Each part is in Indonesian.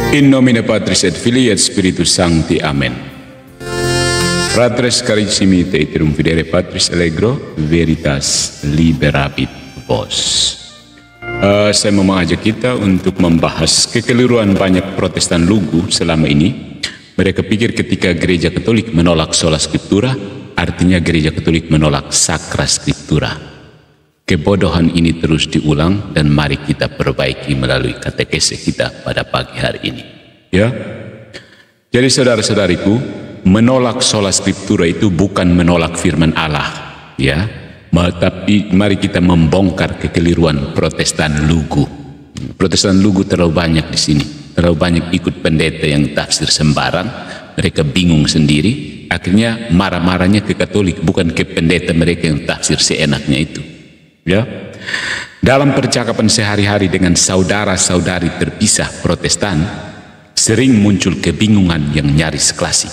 In nomine Patris et Filii et Spiritus Sancti. Amen. Fratres carissimi, te iterum fidere Patris allegro, veritas liberabit vos. Saya mau mengajak kita untuk membahas kekeliruan banyak Protestan lugu selama ini. Mereka pikir ketika gereja Katolik menolak sola scriptura, artinya gereja Katolik menolak sacra scriptura. Kebodohan ini terus diulang dan mari kita perbaiki melalui katekese kita pada pagi hari ini. Ya. Jadi saudara-saudariku, menolak sola scriptura itu bukan menolak firman Allah, ya. Tapi mari kita membongkar kekeliruan Protestan lugu. Protestan lugu terlalu banyak di sini, terlalu banyak ikut pendeta yang tafsir sembarang. Mereka bingung sendiri, akhirnya marah-marahnya ke Katolik, bukan ke pendeta mereka yang tafsir seenaknya itu. Ya, dalam percakapan sehari-hari dengan saudara-saudari terpisah Protestan, sering muncul kebingungan yang nyaris klasik.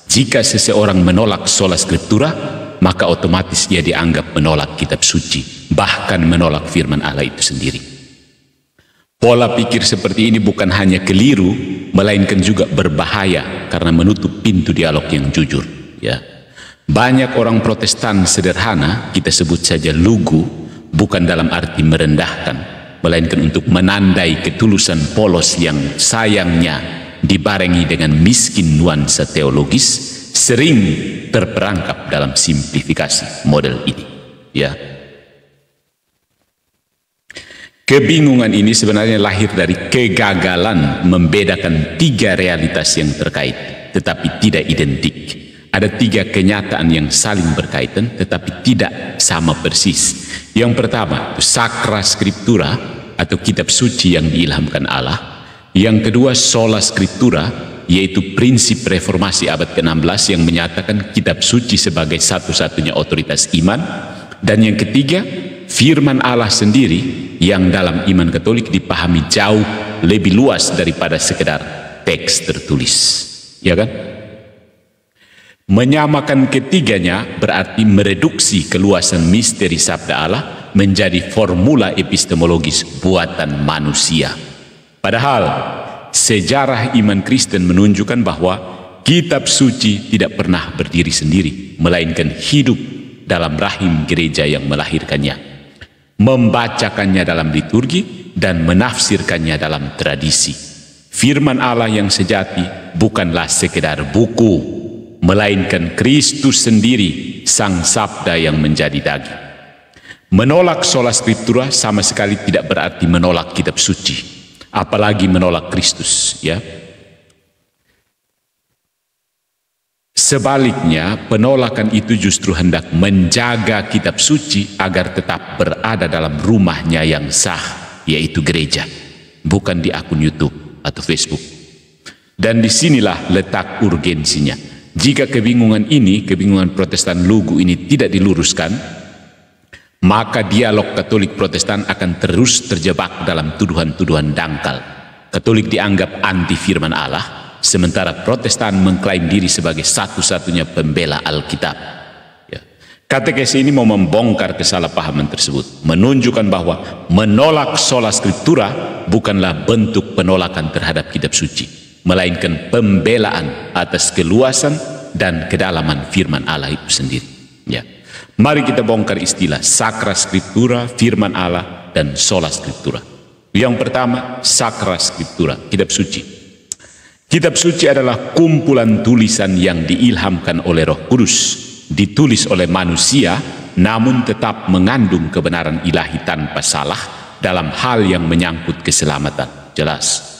Jika seseorang menolak sola scriptura, maka otomatis ia dianggap menolak kitab suci, bahkan menolak firman Allah itu sendiri. Pola pikir seperti ini bukan hanya keliru, melainkan juga berbahaya karena menutup pintu dialog yang jujur. Ya, banyak orang Protestan sederhana, kita sebut saja lugu, bukan dalam arti merendahkan, melainkan untuk menandai ketulusan polos yang sayangnya dibarengi dengan miskin nuansa teologis, sering terperangkap dalam simplifikasi model ini. Ya, kebingungan ini sebenarnya lahir dari kegagalan membedakan tiga realitas yang terkait tetapi tidak identik. Ada tiga kenyataan yang saling berkaitan tetapi tidak sama persis. Yang pertama, sacra scriptura atau kitab suci yang diilhamkan Allah. Yang kedua, sola scriptura, yaitu prinsip reformasi abad ke-16 yang menyatakan kitab suci sebagai satu-satunya otoritas iman. Dan yang ketiga, firman Allah sendiri yang dalam iman Katolik dipahami jauh lebih luas daripada sekedar teks tertulis. Ya kan? Menyamakan ketiganya berarti mereduksi keluasan misteri sabda Allah menjadi formula epistemologis buatan manusia. Padahal sejarah iman Kristen menunjukkan bahwa kitab suci tidak pernah berdiri sendiri, melainkan hidup dalam rahim gereja yang melahirkannya, membacakannya dalam liturgi dan menafsirkannya dalam tradisi. Firman Allah yang sejati bukanlah sekedar buku, melainkan Kristus sendiri, sang sabda yang menjadi daging. Menolak sola scriptura sama sekali tidak berarti menolak kitab suci, apalagi menolak Kristus, ya. Sebaliknya, penolakan itu justru hendak menjaga kitab suci agar tetap berada dalam rumahnya yang sah, yaitu gereja, bukan di akun YouTube atau Facebook. Dan disinilah letak urgensinya. Jika kebingungan Protestan lugu ini tidak diluruskan, maka dialog Katolik Protestan akan terus terjebak dalam tuduhan-tuduhan dangkal. Katolik dianggap anti firman Allah, sementara Protestan mengklaim diri sebagai satu-satunya pembela Alkitab. Ya. Katekese ini mau membongkar kesalahpahaman tersebut, menunjukkan bahwa menolak sola scriptura bukanlah bentuk penolakan terhadap kitab suci, melainkan pembelaan atas keluasan dan kedalaman firman Allah itu sendiri. Ya. Mari kita bongkar istilah sacra scriptura, firman Allah, dan sola scriptura. Yang pertama, sacra scriptura, kitab suci. Kitab suci adalah kumpulan tulisan yang diilhamkan oleh Roh Kudus, ditulis oleh manusia, namun tetap mengandung kebenaran ilahi tanpa salah dalam hal yang menyangkut keselamatan. Jelas.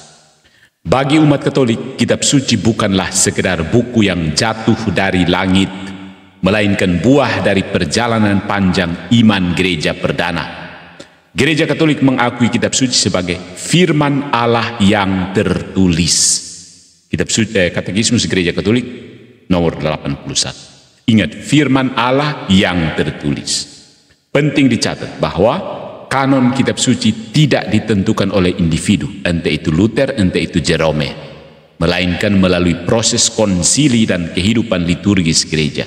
Bagi umat Katolik, kitab suci bukanlah sekedar buku yang jatuh dari langit, melainkan buah dari perjalanan panjang iman gereja perdana. Gereja Katolik mengakui kitab suci sebagai firman Allah yang tertulis. Kitab suci, Katekismus Gereja Katolik nomor 81. Ingat, firman Allah yang tertulis. Penting dicatat bahwa kanon kitab suci tidak ditentukan oleh individu, entah itu Luther, entah itu Jerome, melainkan melalui proses konsili dan kehidupan liturgis gereja.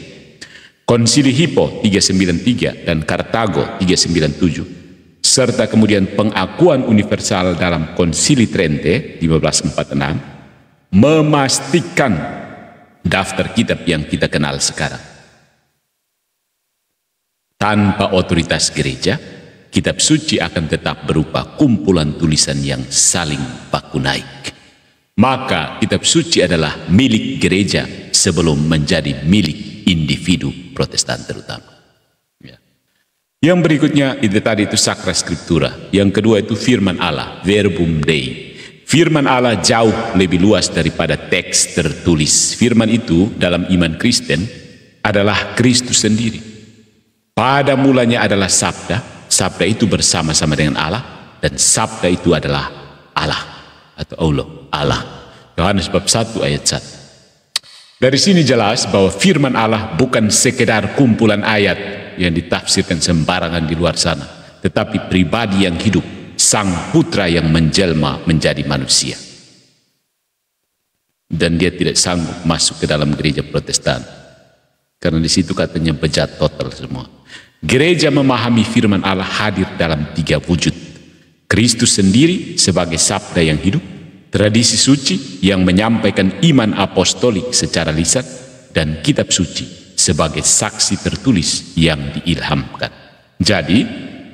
Konsili Hippo 393 dan Kartago 397 serta kemudian pengakuan universal dalam Konsili Trente 1546 memastikan daftar kitab yang kita kenal sekarang. Tanpa otoritas gereja, kitab suci akan tetap berupa kumpulan tulisan yang saling baku naik. Maka kitab suci adalah milik gereja sebelum menjadi milik individu Protestan terutama. Ya. Yang berikutnya itu tadi itu Sacra Scriptura. Yang kedua itu firman Allah, Verbum Dei. Firman Allah jauh lebih luas daripada teks tertulis. Firman itu dalam iman Kristen adalah Kristus sendiri. Pada mulanya adalah sabda, sabda itu bersama-sama dengan Allah, dan sabda itu adalah Allah atau Allah. Yohanes bab 1 ayat 1. Dari sini jelas bahwa firman Allah bukan sekedar kumpulan ayat yang ditafsirkan sembarangan di luar sana, tetapi pribadi yang hidup, sang putra yang menjelma menjadi manusia. Dan dia tidak sanggup masuk ke dalam gereja Protestan, karena di situ katanya bejat total semua. Gereja memahami firman Allah hadir dalam 3 wujud. Kristus sendiri sebagai sabda yang hidup, tradisi suci yang menyampaikan iman apostolik secara lisan, dan kitab suci sebagai saksi tertulis yang diilhamkan. Jadi,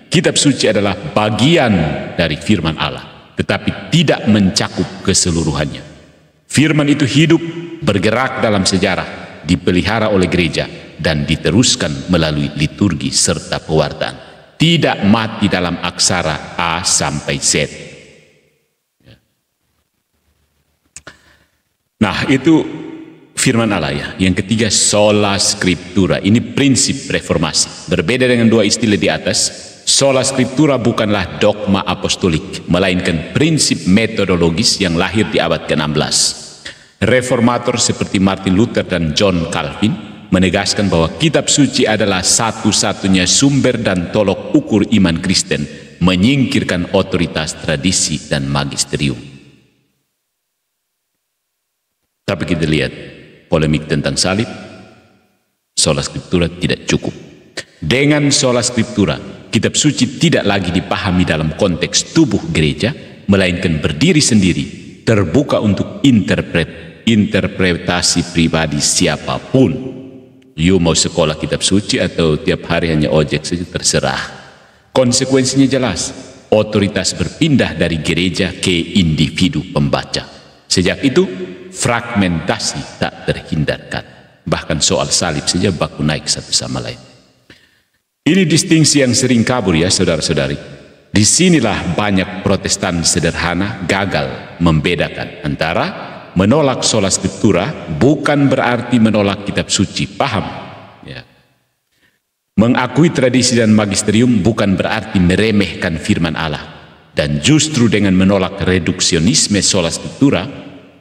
kitab suci adalah bagian dari firman Allah, tetapi tidak mencakup keseluruhannya. Firman itu hidup, bergerak dalam sejarah, dipelihara oleh gereja, dan diteruskan melalui liturgi serta pewartaan. Tidak mati dalam aksara A sampai Z. Nah, itu firman Allah ya. Yang ketiga, sola scriptura. Ini prinsip reformasi. Berbeda dengan 2 istilah di atas, sola scriptura bukanlah dogma apostolik, melainkan prinsip metodologis yang lahir di abad ke-16. Reformator seperti Martin Luther dan John Calvin menegaskan bahwa kitab suci adalah satu-satunya sumber dan tolok ukur iman Kristen, menyingkirkan otoritas tradisi dan magisterium. Tapi kita lihat polemik tentang salib, sola scriptura tidak cukup. Dengan sola scriptura, kitab suci tidak lagi dipahami dalam konteks tubuh gereja, melainkan berdiri sendiri, terbuka untuk interpretasi pribadi siapapun. You mau sekolah kitab suci atau tiap hari hanya ojek saja, terserah. Konsekuensinya jelas, otoritas berpindah dari gereja ke individu pembaca. Sejak itu, fragmentasi tak terhindarkan. Bahkan soal salib saja baku naik satu sama lain. Ini distingsi yang sering kabur ya saudara-saudari. Disinilah banyak Protestan sederhana gagal membedakan antara menolak sola scriptura bukan berarti menolak kitab suci. Paham? Ya. Mengakui tradisi dan magisterium bukan berarti meremehkan firman Allah. Dan justru dengan menolak reduksionisme sola scriptura,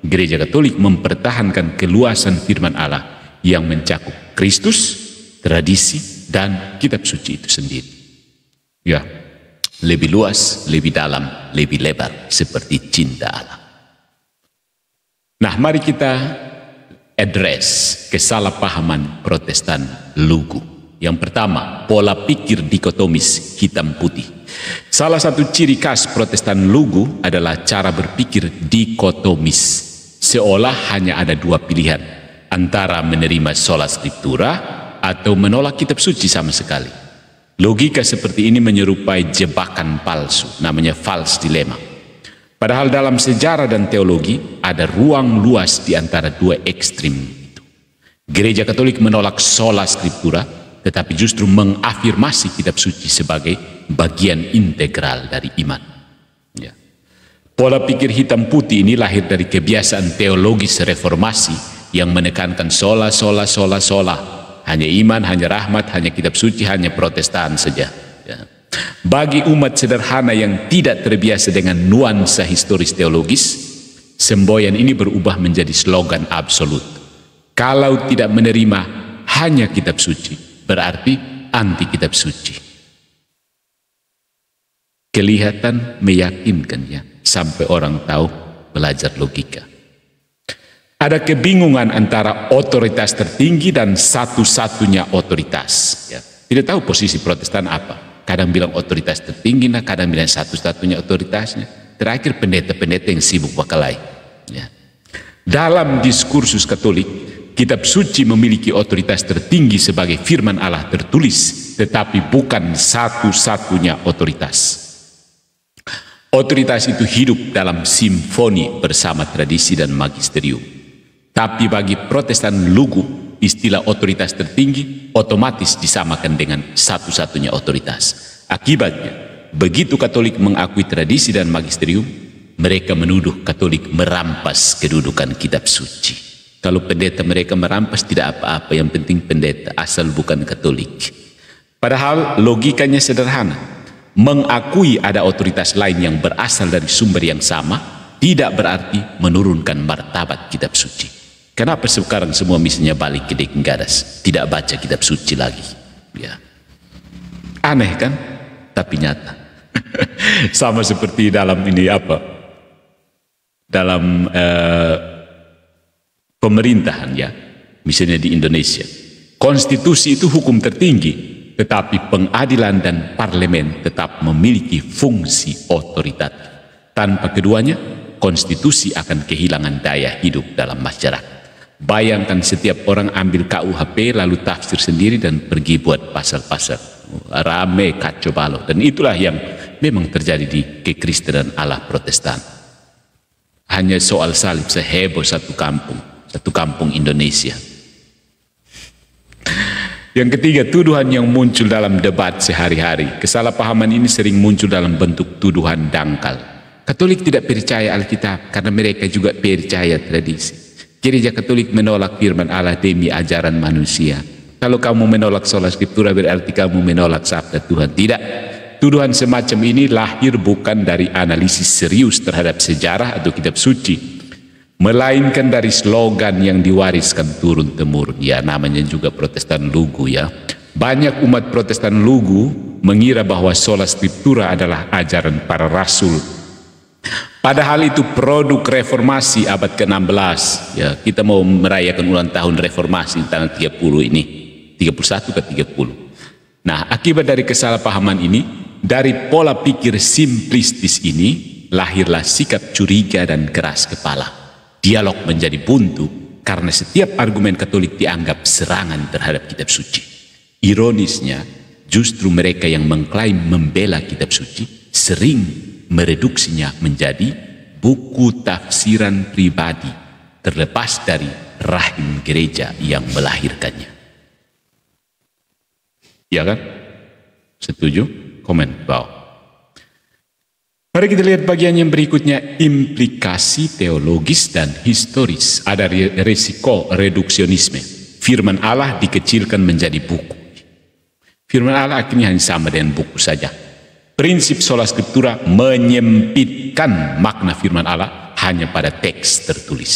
Gereja Katolik mempertahankan keluasan firman Allah yang mencakup Kristus, tradisi, dan kitab suci itu sendiri. Ya, lebih luas, lebih dalam, lebih lebar, seperti cinta Allah. Nah, mari kita address kesalahpahaman Protestan lugu. Yang pertama, pola pikir dikotomis hitam putih. Salah satu ciri khas Protestan lugu adalah cara berpikir dikotomis. Seolah hanya ada 2 pilihan, antara menerima sola scriptura atau menolak kitab suci sama sekali. Logika seperti ini menyerupai jebakan palsu, namanya false dilemma. Padahal dalam sejarah dan teologi ada ruang luas di antara 2 ekstrim itu. Gereja Katolik menolak sola scriptura, tetapi justru mengafirmasi kitab suci sebagai bagian integral dari iman. Ya. Pola pikir hitam putih ini lahir dari kebiasaan teologis reformasi yang menekankan sola. Hanya iman, hanya rahmat, hanya kitab suci, hanya Protestan saja. Ya. Bagi umat sederhana yang tidak terbiasa dengan nuansa historis teologis, semboyan ini berubah menjadi slogan absolut. Kalau tidak menerima hanya kitab suci, berarti anti kitab suci. Kelihatan meyakinkan ya, sampai orang tahu belajar logika. Ada kebingungan antara otoritas tertinggi dan satu-satunya otoritas. Ya. Tidak tahu posisi Protestan apa. Kadang bilang otoritas tertinggi, kadang bilang satu-satunya otoritasnya. Terakhir pendeta-pendeta yang sibuk bakalai. Ya. Dalam diskursus Katolik, kitab suci memiliki otoritas tertinggi sebagai firman Allah tertulis, tetapi bukan satu-satunya otoritas. Otoritas itu hidup dalam simfoni bersama tradisi dan magisterium. Tapi bagi Protestan lugu, istilah otoritas tertinggi otomatis disamakan dengan satu-satunya otoritas. Akibatnya, begitu Katolik mengakui tradisi dan magisterium, mereka menuduh Katolik merampas kedudukan kitab suci. Kalau pendeta mereka merampas tidak apa-apa, yang penting pendeta asal bukan Katolik. Padahal logikanya sederhana. Mengakui ada otoritas lain yang berasal dari sumber yang sama tidak berarti menurunkan martabat kitab suci. Kenapa sekarang semua misalnya balik ke Deking Gadas, tidak baca kitab suci lagi? Ya. Aneh kan? Tapi nyata. Sama seperti dalam ini apa? Dalam pemerintahan ya. Misalnya di Indonesia. Konstitusi itu hukum tertinggi. Tetapi pengadilan dan parlemen tetap memiliki fungsi otoritatif. Tanpa keduanya, konstitusi akan kehilangan daya hidup dalam masyarakat. Bayangkan setiap orang ambil KUHP lalu tafsir sendiri dan pergi buat pasal-pasal. Rame kacau balau. Dan itulah yang memang terjadi di kekristenan ala Protestan. Hanya soal salib seheboh satu kampung Indonesia. Yang ketiga, tuduhan yang muncul dalam debat sehari-hari. Kesalahpahaman ini sering muncul dalam bentuk tuduhan dangkal. Katolik tidak percaya Alkitab karena mereka juga percaya tradisi. Gereja Katolik menolak firman Allah demi ajaran manusia. Kalau kamu menolak sola scriptura berarti kamu menolak sabda Tuhan. Tidak. Tuduhan semacam ini lahir bukan dari analisis serius terhadap sejarah atau kitab suci, melainkan dari slogan yang diwariskan turun-temurun. Ya, namanya juga Protestan lugu ya. Banyak umat Protestan lugu mengira bahwa sola scriptura adalah ajaran para rasul. Padahal itu produk reformasi abad ke-16. Ya, kita mau merayakan ulang tahun reformasi tanggal 30 ini. 31 ke 30. Nah, akibat dari kesalahpahaman ini, dari pola pikir simplistis ini, lahirlah sikap curiga dan keras kepala. Dialog menjadi buntu karena setiap argumen Katolik dianggap serangan terhadap kitab suci. Ironisnya, justru mereka yang mengklaim membela kitab suci sering mereduksinya menjadi buku tafsiran pribadi terlepas dari rahim gereja yang melahirkannya. Ya kan? Setuju? Komen bawah. Mari kita lihat bagian yang berikutnya, implikasi teologis dan historis. Ada resiko reduksionisme. Firman Allah dikecilkan menjadi buku. Firman Allah akhirnya hanya sama dengan buku saja. Prinsip sola scriptura menyempitkan makna firman Allah hanya pada teks tertulis.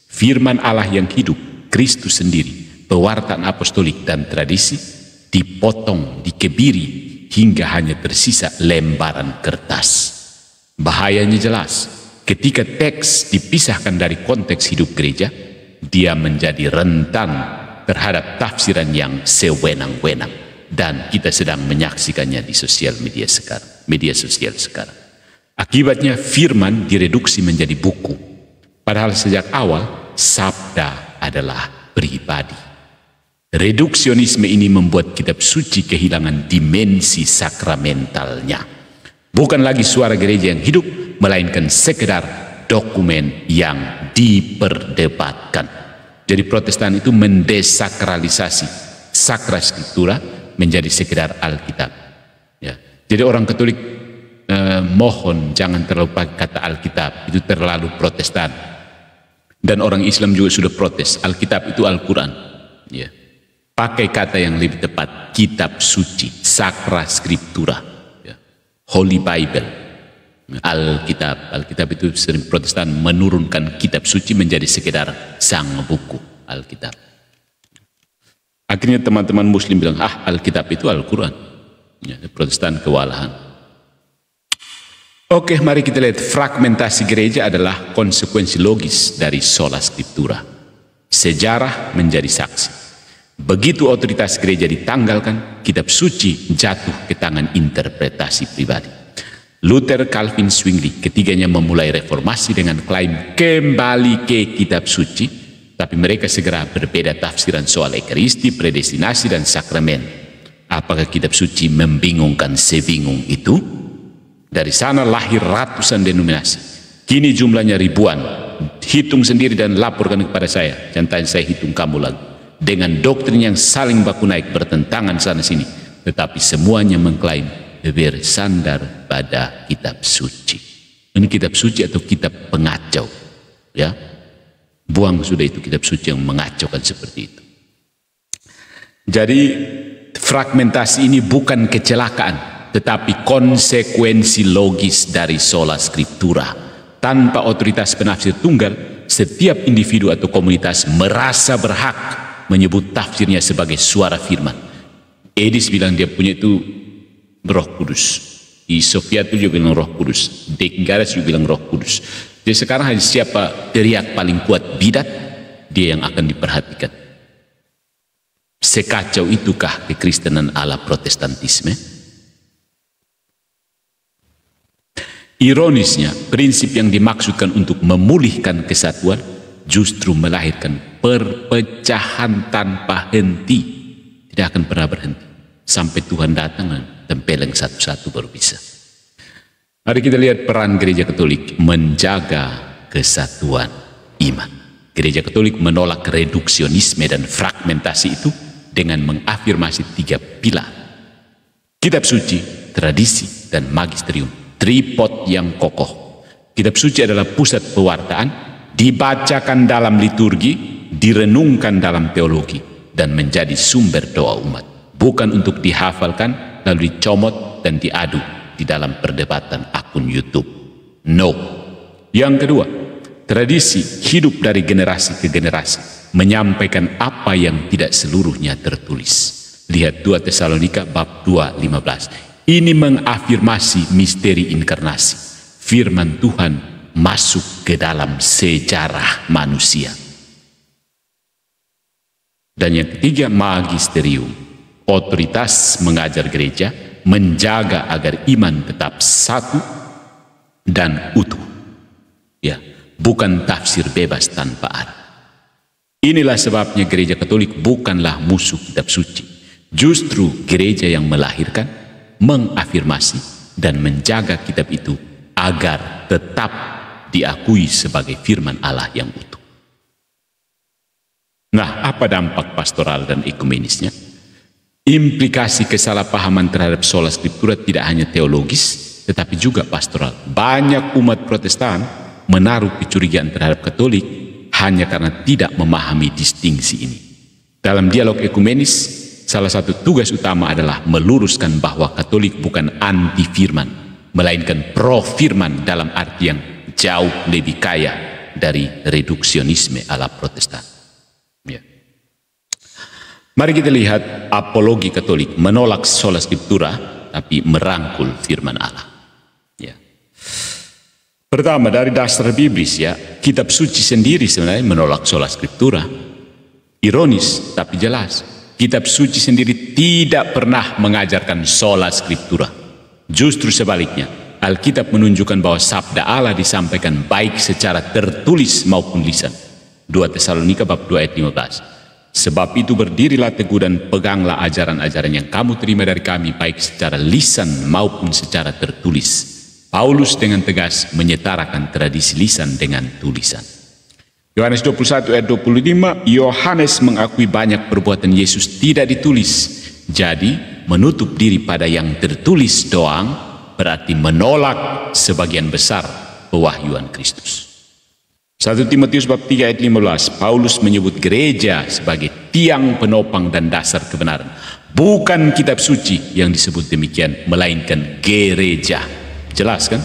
Firman Allah yang hidup, Kristus sendiri, pewartaan apostolik dan tradisi, dipotong, dikebiri, hingga hanya tersisa lembaran kertas. Bahayanya jelas, ketika teks dipisahkan dari konteks hidup gereja, dia menjadi rentan terhadap tafsiran yang sewenang-wenang. Dan kita sedang menyaksikannya di media sosial sekarang. Akibatnya firman direduksi menjadi buku. Padahal sejak awal, sabda adalah pribadi. Reduksionisme ini membuat kitab suci kehilangan dimensi sakramentalnya. Bukan lagi suara gereja yang hidup, melainkan sekedar dokumen yang diperdebatkan. Jadi Protestan itu mendesakralisasi sakra scriptura menjadi sekedar Alkitab. Ya. Jadi orang Katolik mohon jangan terlalu pakai kata Alkitab, itu terlalu Protestan. Dan orang Islam juga sudah protes, Alkitab itu Al-Quran. Ya. Pakai kata yang lebih tepat, kitab suci, sakra scriptura, ya. Holy Bible, Alkitab itu sering Protestan menurunkan kitab suci menjadi sekedar sang buku Alkitab. Akhirnya teman-teman Muslim bilang, Alkitab itu Al-Quran. Ya, Protestan kewalahan. Oke, mari kita lihat fragmentasi gereja adalah konsekuensi logis dari sola scriptura. Sejarah menjadi saksi. Begitu otoritas gereja ditanggalkan, kitab suci jatuh ke tangan interpretasi pribadi. Luther, Calvin, Zwingli, ketiganya memulai reformasi dengan klaim kembali ke kitab suci, tapi mereka segera berbeda tafsiran soal ekaristi, predestinasi, dan sakramen. Apakah kitab suci membingungkan sebingung itu? Dari sana lahir ratusan denominasi. Kini jumlahnya ribuan. Hitung sendiri dan laporkan kepada saya. Jangan saya hitung kamu lagi. Dengan doktrin yang saling baku naik bertentangan sana sini, tetapi semuanya mengklaim bersandar pada kitab suci. Ini kitab suci atau kitab pengacau, ya? Buang sudah itu kitab suci yang mengacaukan seperti itu. Jadi fragmentasi ini bukan kecelakaan, tetapi konsekuensi logis dari sola scriptura. Tanpa otoritas penafsir tunggal, setiap individu atau komunitas merasa berhak menyebut tafsirnya sebagai suara firman. Edis bilang dia punya itu Roh Kudus. Di Soviet itu juga bilang Roh Kudus. Degaras juga bilang Roh Kudus. Jadi sekarang hanya siapa teriak paling kuat bidat, dia yang akan diperhatikan. Sekacau itukah kekristenan ala Protestantisme? Ironisnya, prinsip yang dimaksudkan untuk memulihkan kesatuan justru melahirkan perpecahan tanpa henti. Tidak akan pernah berhenti sampai Tuhan datang dan tempeleng satu-satu baru bisa. Mari kita lihat peran gereja Katolik menjaga kesatuan iman. Gereja Katolik menolak reduksionisme dan fragmentasi itu dengan mengafirmasi 3 pilar: kitab suci, tradisi, dan magisterium. Tripod yang kokoh. Kitab suci adalah pusat pewartaan, dibacakan dalam liturgi, direnungkan dalam teologi, dan menjadi sumber doa umat. Bukan untuk dihafalkan, lalu dicomot dan diadu di dalam perdebatan akun YouTube. No. Yang kedua, tradisi hidup dari generasi ke generasi, menyampaikan apa yang tidak seluruhnya tertulis. Lihat 2 Tesalonika bab 2:15. Ini mengafirmasi misteri inkarnasi. Firman Tuhan masuk ke dalam sejarah manusia. Dan yang ketiga, magisterium. Otoritas mengajar gereja, menjaga agar iman tetap satu dan utuh. Ya, bukan tafsir bebas tanpa arah. Inilah sebabnya gereja Katolik bukanlah musuh kitab suci. Justru gereja yang melahirkan, mengafirmasi, dan menjaga kitab itu agar tetap diakui sebagai firman Allah yang utuh. Nah, apa dampak pastoral dan ekumenisnya? Implikasi kesalahpahaman terhadap sola scriptura tidak hanya teologis, tetapi juga pastoral. Banyak umat Protestan menaruh kecurigaan terhadap Katolik hanya karena tidak memahami distingsi ini. Dalam dialog ekumenis, salah satu tugas utama adalah meluruskan bahwa Katolik bukan anti firman, melainkan pro firman dalam arti yang jauh lebih kaya dari reduksionisme ala Protestan. Ya. Mari kita lihat apologi Katolik menolak sola scriptura tapi merangkul firman Allah. Ya. Pertama, dari dasar biblis, ya, kitab suci sendiri sebenarnya menolak sola scriptura. Ironis tapi jelas. Kitab suci sendiri tidak pernah mengajarkan sola scriptura. Justru sebaliknya, Alkitab menunjukkan bahwa sabda Allah disampaikan baik secara tertulis maupun lisan. 2 Tesalonika bab 2:15. Sebab itu berdirilah teguh dan peganglah ajaran-ajaran yang kamu terima dari kami, baik secara lisan maupun secara tertulis. Paulus dengan tegas menyetarakan tradisi lisan dengan tulisan. Yohanes 21:25, Yohanes mengakui banyak perbuatan Yesus tidak ditulis. Jadi menutup diri pada yang tertulis doang berarti menolak sebagian besar pewahyuan Kristus. 1 Timotius bab 3:15, Paulus menyebut gereja sebagai tiang penopang dan dasar kebenaran. Bukan kitab suci yang disebut demikian, melainkan gereja. Jelas kan?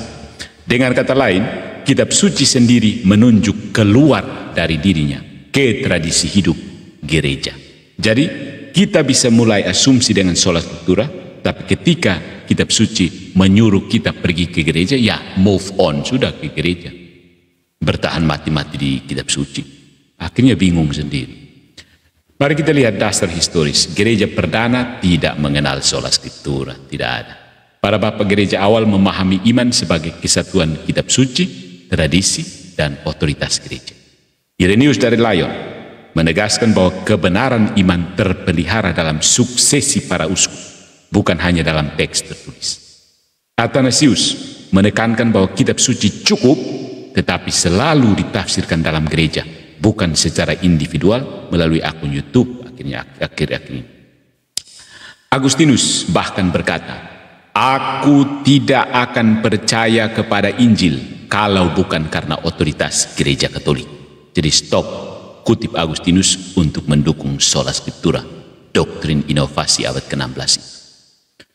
Dengan kata lain, kitab suci sendiri menunjuk keluar dari dirinya ke tradisi hidup gereja. Jadi kita bisa mulai asumsi dengan sola scriptura, tapi ketika kitab suci menyuruh kita pergi ke gereja, ya move on sudah ke gereja. Bertahan mati-mati di kitab suci, akhirnya bingung sendiri. Mari kita lihat dasar historis. Gereja perdana tidak mengenal sola scriptura, tidak ada. Para bapak gereja awal memahami iman sebagai kesatuan kitab suci, tradisi, dan otoritas gereja. Irenaeus dari Lyon menegaskan bahwa kebenaran iman terpelihara dalam suksesi para uskup, bukan hanya dalam teks tertulis. Athanasius menekankan bahwa kitab suci cukup, tetapi selalu ditafsirkan dalam gereja, bukan secara individual melalui akun YouTube. Akhir-akhir ini Agustinus bahkan berkata, "Aku tidak akan percaya kepada Injil kalau bukan karena otoritas gereja Katolik." Jadi stop kutip Agustinus untuk mendukung sola scriptura, doktrin inovasi abad ke-16.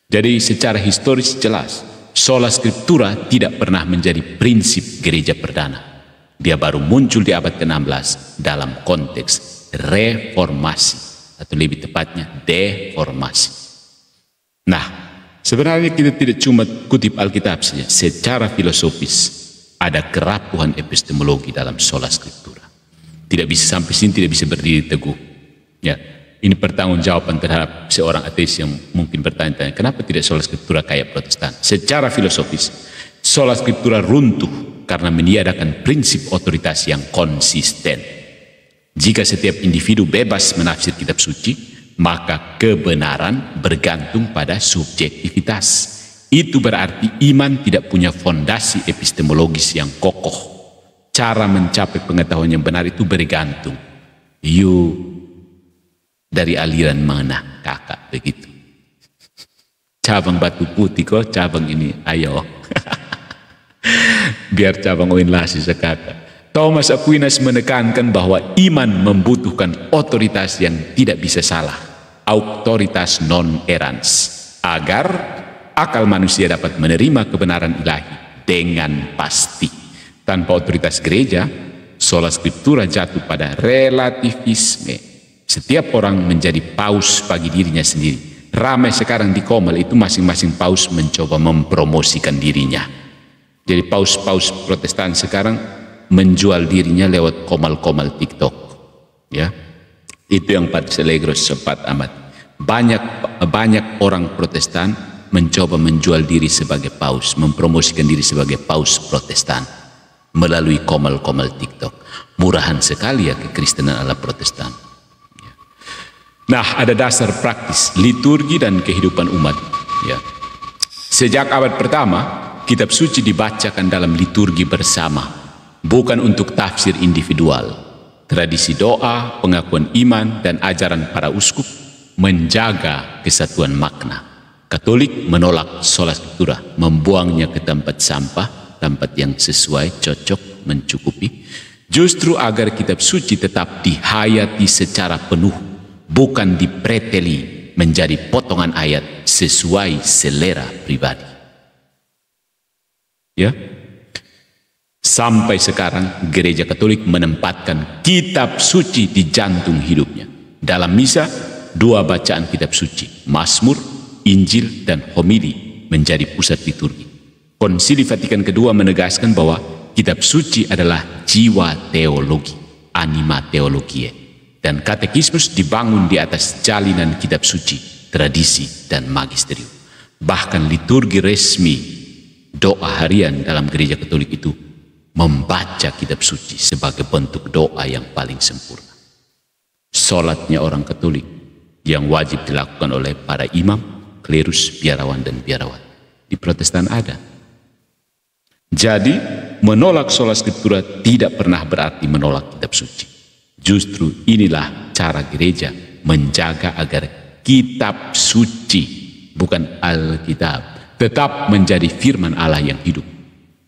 Jadi secara historis jelas, sola scriptura tidak pernah menjadi prinsip gereja perdana. Dia baru muncul di abad ke-16 dalam konteks reformasi, atau lebih tepatnya deformasi. Nah, sebenarnya kita tidak cuma kutip Alkitab saja. Secara filosofis ada kerapuhan epistemologi dalam sola scriptura. Tidak bisa sampai sini, tidak bisa berdiri teguh. Ya, ini pertanggungjawaban terhadap seorang ateis yang mungkin bertanya-tanya, kenapa tidak sola scriptura kayak Protestan? Secara filosofis, sola scriptura runtuh karena meniadakan prinsip otoritas yang konsisten. Jika setiap individu bebas menafsir kitab suci, maka kebenaran bergantung pada subjektivitas. Itu berarti iman tidak punya fondasi epistemologis yang kokoh. Cara mencapai pengetahuan yang benar itu bergantung. You dari aliran mana, kakak, begitu. Cabang batu putih kok, cabang ini, ayo. Biar cabang oin lasi sekakak. Thomas Aquinas menekankan bahwa iman membutuhkan otoritas yang tidak bisa salah, autoritas non erans, agar akal manusia dapat menerima kebenaran ilahi dengan pasti. Tanpa otoritas gereja, sola scriptura jatuh pada relativisme. Setiap orang menjadi paus bagi dirinya sendiri. Ramai sekarang di Komel itu masing-masing paus mencoba mempromosikan dirinya. Jadi paus-paus Protestan sekarang menjual dirinya lewat komal-komal TikTok, ya. Itu yang Pat Selegros sempat amat. Banyak orang Protestan mencoba menjual diri sebagai paus, mempromosikan diri sebagai paus Protestan melalui komal-komal TikTok. Murahan sekali ya kekristenan ala Protestan. Nah, ada dasar praktis liturgi dan kehidupan umat, ya. Sejak abad pertama, kitab suci dibacakan dalam liturgi bersama, bukan untuk tafsir individual. Tradisi doa, pengakuan iman, dan ajaran para uskup menjaga kesatuan makna. Katolik menolak sola scriptura, membuangnya ke tempat sampah, tempat yang sesuai, cocok, mencukupi, justru agar kitab suci tetap dihayati secara penuh, bukan dipreteli menjadi potongan ayat sesuai selera pribadi. Ya. Sampai sekarang gereja Katolik menempatkan kitab suci di jantung hidupnya. Dalam misa, 2 bacaan kitab suci, Mazmur, Injil, dan homili menjadi pusat liturgi. Konsili Vatikan II menegaskan bahwa kitab suci adalah jiwa teologi, anima theologiae, dan katekismus dibangun di atas jalinan kitab suci, tradisi, dan magisterium. Bahkan liturgi resmi doa harian dalam gereja Katolik itu membaca kitab suci sebagai bentuk doa yang paling sempurna. Salatnya orang Katolik yang wajib dilakukan oleh para imam, klerus, biarawan, dan biarawat. Di Protestan ada. Jadi, menolak sola scriptura tidak pernah berarti menolak kitab suci. Justru inilah cara gereja menjaga agar kitab suci, bukan Alkitab, tetap menjadi firman Allah yang hidup,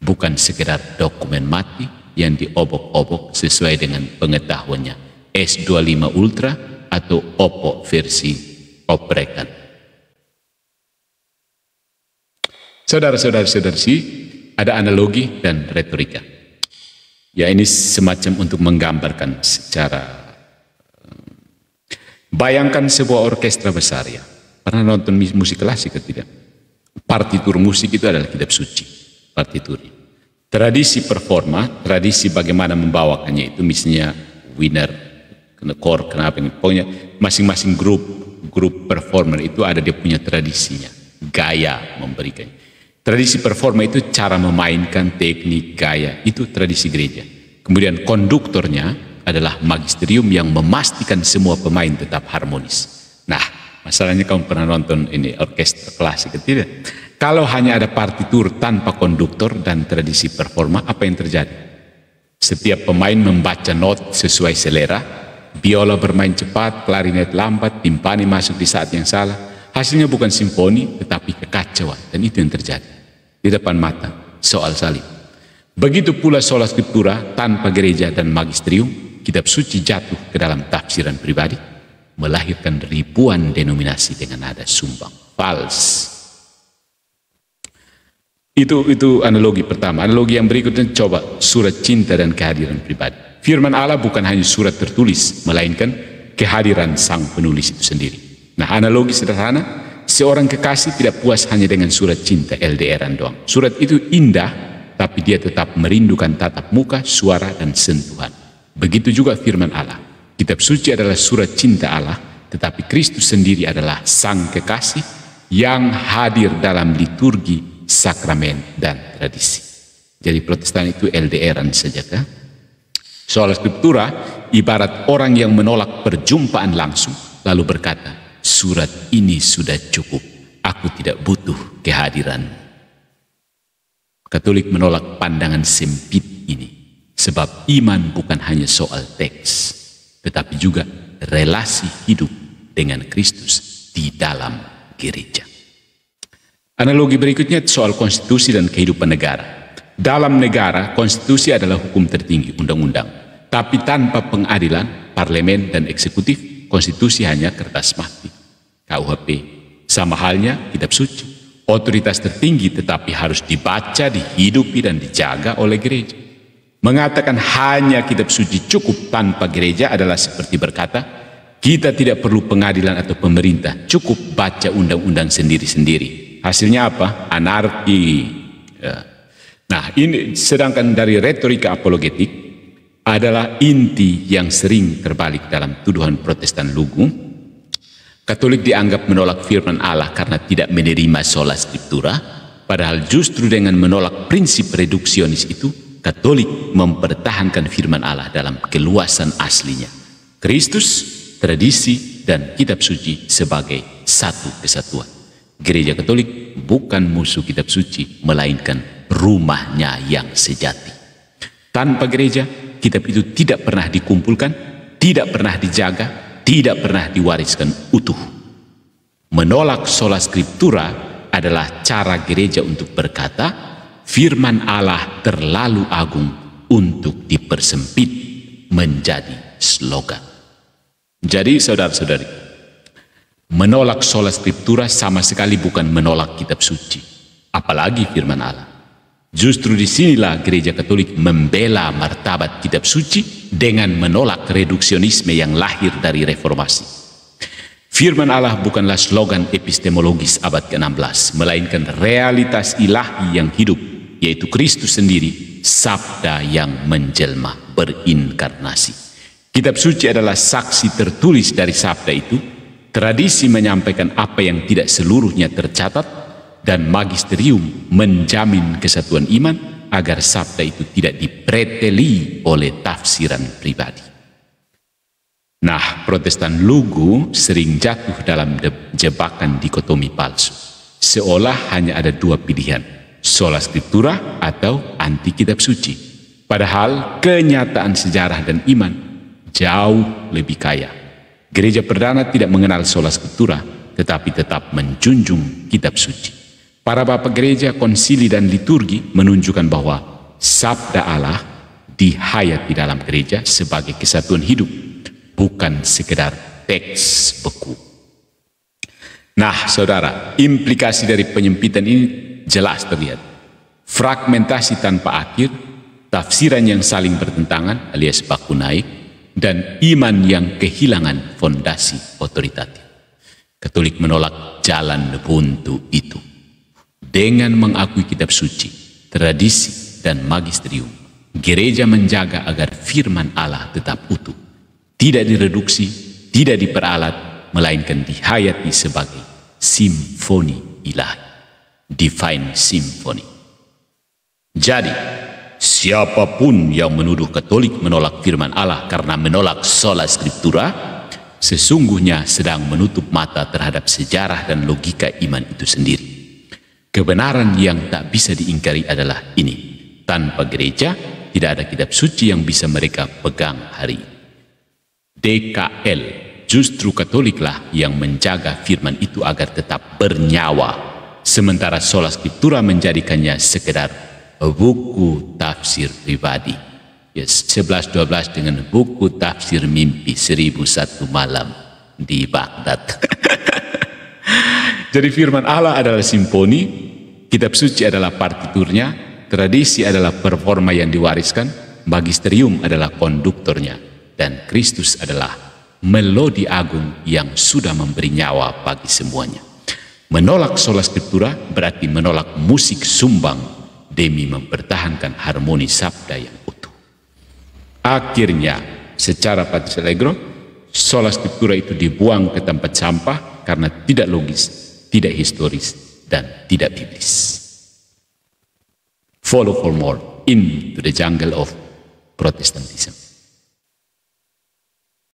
bukan sekedar dokumen mati yang diobok-obok sesuai dengan pengetahuannya S25 Ultra atau Oppo versi oprekan. Saudara-saudari, ada analogi dan retorika. Ya, ini semacam untuk menggambarkan secara bayangkan sebuah orkestra besar, ya. Pernah nonton musik klasik atau tidak? Partitur musik itu adalah kitab suci, partiturnya. Tradisi performa, tradisi bagaimana membawakannya itu misalnya Wiener core, kenapa? Pokoknya masing-masing grup performer itu ada dia punya tradisinya, gaya memberikan. Tradisi performer itu cara memainkan, teknik, gaya, itu tradisi gereja. Kemudian konduktornya adalah magisterium yang memastikan semua pemain tetap harmonis. Nah, masalahnya kamu pernah nonton ini orkestra klasik, tidak? Kalau hanya ada partitur tanpa konduktor dan tradisi performa, apa yang terjadi? Setiap pemain membaca not sesuai selera, biola bermain cepat, klarinet lambat, timpani masuk di saat yang salah. Hasilnya bukan simfoni, tetapi kekacauan. Dan itu yang terjadi di depan mata, soal salib. Begitu pula sola scriptura, tanpa gereja dan magisterium, kitab suci jatuh ke dalam tafsiran pribadi, melahirkan ribuan denominasi dengan nada sumbang, fals. Itu analogi pertama. Analogi yang berikutnya, coba surat cinta dan kehadiran pribadi. Firman Allah bukan hanya surat tertulis, melainkan kehadiran sang penulis itu sendiri. Nah, analogi sederhana, seorang kekasih tidak puas hanya dengan surat cinta LDR-an doang. Surat itu indah, tapi dia tetap merindukan tatap muka, suara, dan sentuhan. Begitu juga firman Allah. Kitab suci adalah surat cinta Allah, tetapi Kristus sendiri adalah sang kekasih yang hadir dalam liturgi, sakramen, dan tradisi. Jadi Protestan itu LDR-an saja kan? Soal scriptura ibarat orang yang menolak perjumpaan langsung lalu berkata, surat ini sudah cukup, aku tidak butuh kehadiran. Katolik menolak pandangan sempit ini, sebab iman bukan hanya soal teks, tetapi juga relasi hidup dengan Kristus di dalam gereja. Analogi berikutnya soal konstitusi dan kehidupan negara. Dalam negara, konstitusi adalah hukum tertinggi, undang-undang. Tapi tanpa pengadilan, parlemen, dan eksekutif, konstitusi hanya kertas mati. KUHP, sama halnya kitab suci. Otoritas tertinggi tetapi harus dibaca, dihidupi, dan dijaga oleh gereja. Mengatakan hanya kitab suci cukup tanpa gereja adalah seperti berkata, kita tidak perlu pengadilan atau pemerintah, cukup baca undang-undang sendiri-sendiri. Hasilnya apa? Anarki. Ya. Nah, ini sedangkan dari retorika apologetik adalah inti yang sering terbalik dalam tuduhan Protestan lugu. Katolik dianggap menolak firman Allah karena tidak menerima sola scriptura, padahal justru dengan menolak prinsip reduksionis itu, Katolik mempertahankan firman Allah dalam keluasan aslinya. Kristus, tradisi, dan kitab suci sebagai satu kesatuan. Gereja Katolik bukan musuh kitab suci, melainkan rumahnya yang sejati. Tanpa gereja, kitab itu tidak pernah dikumpulkan, tidak pernah dijaga, tidak pernah diwariskan utuh. Menolak sola scriptura adalah cara gereja untuk berkata, firman Allah terlalu agung untuk dipersempit menjadi slogan. Jadi saudara-saudari, menolak sola scriptura sama sekali bukan menolak kitab suci, apalagi firman Allah. Justru disinilah gereja Katolik membela martabat kitab suci dengan menolak reduksionisme yang lahir dari reformasi. Firman Allah bukanlah slogan epistemologis abad ke-16, melainkan realitas ilahi yang hidup, yaitu Kristus sendiri, sabda yang menjelma, berinkarnasi. Kitab suci adalah saksi tertulis dari sabda itu. Tradisi menyampaikan apa yang tidak seluruhnya tercatat, dan magisterium menjamin kesatuan iman agar sabda itu tidak dipreteli oleh tafsiran pribadi. Nah, Protestan lugu sering jatuh dalam jebakan dikotomi palsu, seolah hanya ada dua pilihan, sola scriptura atau anti kitab suci. Padahal kenyataan sejarah dan iman jauh lebih kaya. Gereja perdana tidak mengenal sola scriptura, tetapi tetap menjunjung kitab suci. Para bapak gereja, konsili, dan liturgi menunjukkan bahwa sabda Allah dihayati dalam gereja sebagai kesatuan hidup, bukan sekedar teks beku. Nah, saudara, implikasi dari penyempitan ini jelas terlihat. Fragmentasi tanpa akhir, tafsiran yang saling bertentangan alias baku naik, dan iman yang kehilangan fondasi otoritatif. Katolik menolak jalan buntu itu. Dengan mengakui kitab suci, tradisi, dan magisterium, gereja menjaga agar firman Allah tetap utuh, tidak direduksi, tidak diperalat, melainkan dihayati sebagai simfoni ilahi, divine symphony. Jadi, siapapun yang menuduh Katolik menolak firman Allah karena menolak sola scriptura, sesungguhnya sedang menutup mata terhadap sejarah dan logika iman itu sendiri. Kebenaran yang tak bisa diingkari adalah ini: tanpa gereja, tidak ada kitab suci yang bisa mereka pegang hari ini. DKL, justru Katoliklah yang menjaga firman itu agar tetap bernyawa, sementara sola scriptura menjadikannya sekedar buku tafsir pribadi. Yes, 11-12 dengan buku tafsir mimpi 1001 malam di Baghdad. Jadi firman Allah adalah simfoni, kitab suci adalah partiturnya, tradisi adalah performa yang diwariskan, magisterium adalah konduktornya, dan Kristus adalah melodi agung yang sudah memberi nyawa bagi semuanya. Menolak sola scriptura berarti menolak musik sumbang demi mempertahankan harmoni sabda yang utuh. Akhirnya, secara patis allegro, sola scriptura itu dibuang ke tempat sampah karena tidak logis, tidak historis, dan tidak biblis. Follow for more into the jungle of Protestantism.